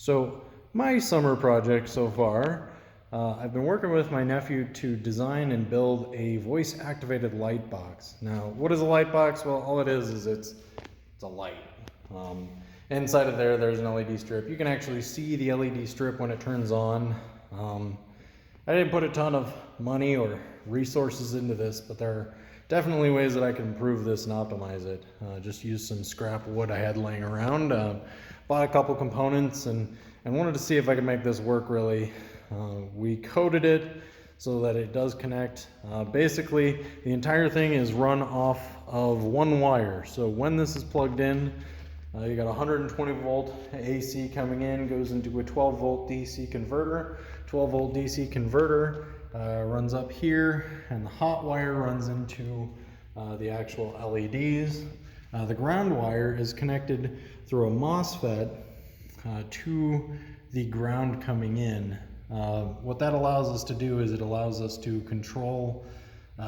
So my summer project so far, I've been working with my nephew to design and build a voice-activated light box. Now, what is a light box? Well, all it is it's a light. Inside of there's an LED strip. You can actually see the LED strip when it turns on. I didn't put a ton of money or resources into this, but there are definitely ways that I can improve this and optimize it. Just used some scrap wood I had laying around, bought a couple components and wanted to see if I could make this work really. We coated it so that it does connect. Basically, the entire thing is run off of one wire. So when this is plugged in, you got 120 volt AC coming in, goes into a 12 volt DC converter. 12 volt DC converter runs up here, and the hot wire runs into the actual LEDs. The ground wire is connected through a MOSFET to the ground coming in. What that allows us to do is it allows us to control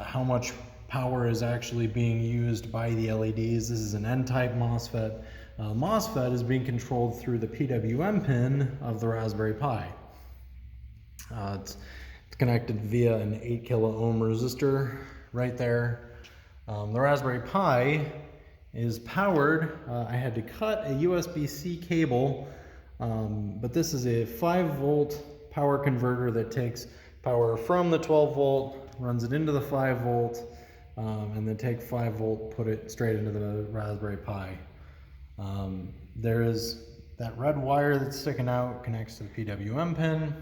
how much power is actually being used by the LEDs. This is an N-type MOSFET. MOSFET is being controlled through the PWM pin of the Raspberry Pi. It's connected via an 8 kilo ohm resistor right there. The Raspberry Pi is powered. I had to cut a USB-C cable, but this is a 5 volt power converter that takes power from the 12 volt, runs it into the 5 volt, and then take 5 volt, put it straight into the Raspberry Pi. There is that red wire that's sticking out, connects to the PWM pin,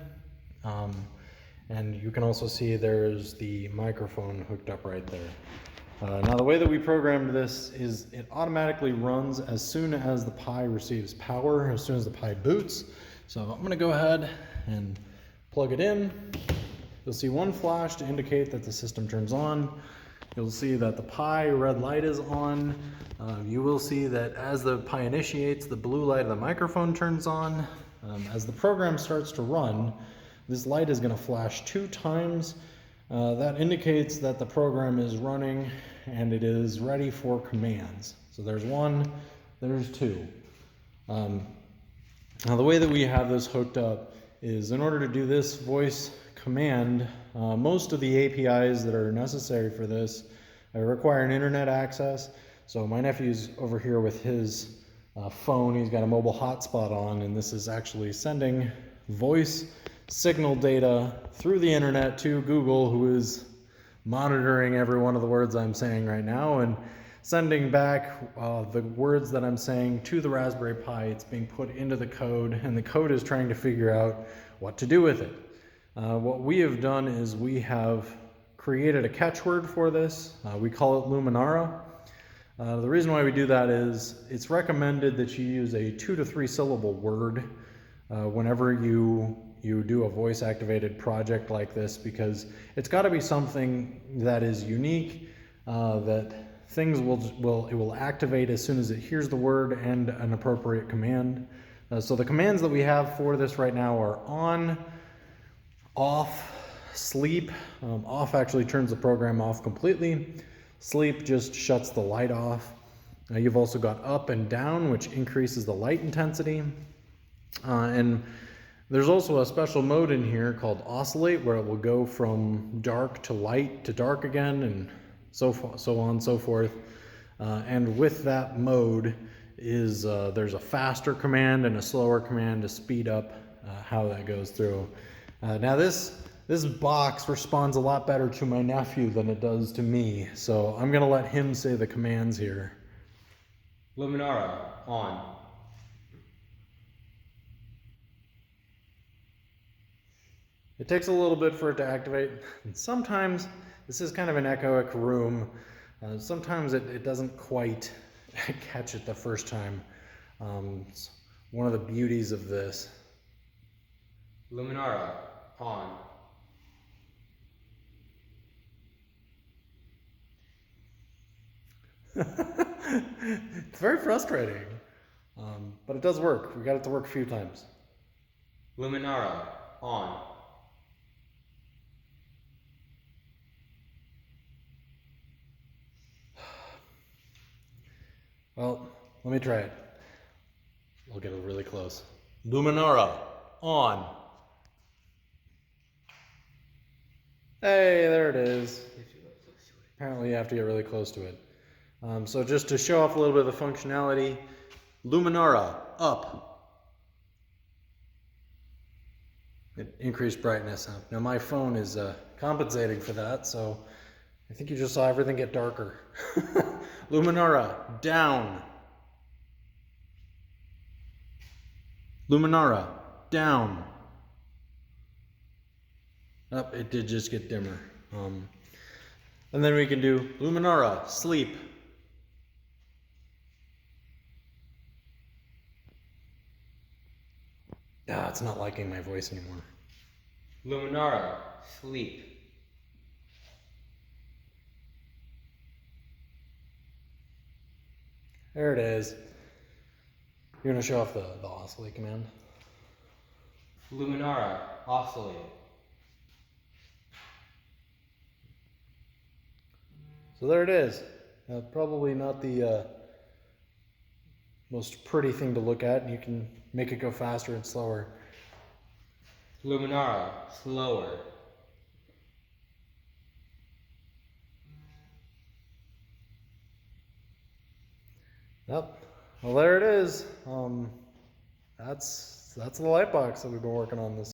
and you can also see there's the microphone hooked up right there. Now the way that we programmed this is it automatically runs as soon as the Pi receives power, as soon as the Pi boots. So I'm going to go ahead and plug it in. You'll see one flash to indicate that the system turns on. You'll see that the Pi red light is on. You will see that as the Pi initiates, the blue light of the microphone turns on. As the program starts to run, this light is going to flash 2 times. That indicates that the program is running and it is ready for commands. So there's 1, there's 2. Now the way that we have this hooked up is in order to do this voice command, most of the APIs that are necessary for this require an internet access. So my nephew's over here with his phone. He's got a mobile hotspot on, and this is actually sending voice signal data through the internet to Google, who is monitoring every one of the words I'm saying right now and sending back the words that I'm saying to the Raspberry Pi. It's being put into the code, and the code is trying to figure out what to do with it. What we have done is we have created a catchword for this. We call it Luminara. The reason why we do that is it's recommended that you use a 2 to 3 syllable word whenever you do a voice activated project like this, because it's got to be something that is unique, that things will activate as soon as it hears the word and an appropriate command. So the commands that we have for this right now are on, off, sleep. Off actually turns the program off completely. Sleep just shuts the light off. You've also got up and down, which increases the light intensity. And there's also a special mode in here called oscillate, where it will go from dark to light to dark again, and so on and so forth. And with that mode is there's a faster command and a slower command to speed up how that goes through. Now this box responds a lot better to my nephew than it does to me, so I'm gonna let him say the commands here. Luminara, on. It takes a little bit for it to activate, and sometimes this is kind of an echoic room. Sometimes it doesn't quite catch it the first time. It's one of the beauties of this. Luminara, on. It's very frustrating, but it does work. We got it to work a few times. Luminara, on. Well, let me try it. We'll get it really close. Luminara, on. Hey, there it is. Apparently you have to get really close to it. So just to show off a little bit of the functionality, Luminara, up. It increased brightness. Now my phone is compensating for that, so I think you just saw everything get darker. Luminara, down. Luminara, down. Up, it did just get dimmer. And then we can do Luminara, sleep. Ah, it's not liking my voice anymore. Luminara, sleep. There it is. You're gonna show off the oscillate command. Luminara, oscillate. So there it is. Probably not the most pretty thing to look at. You can make it go faster and slower. Luminara, slower. Yep. Well, there it is. That's the light box that we've been working on this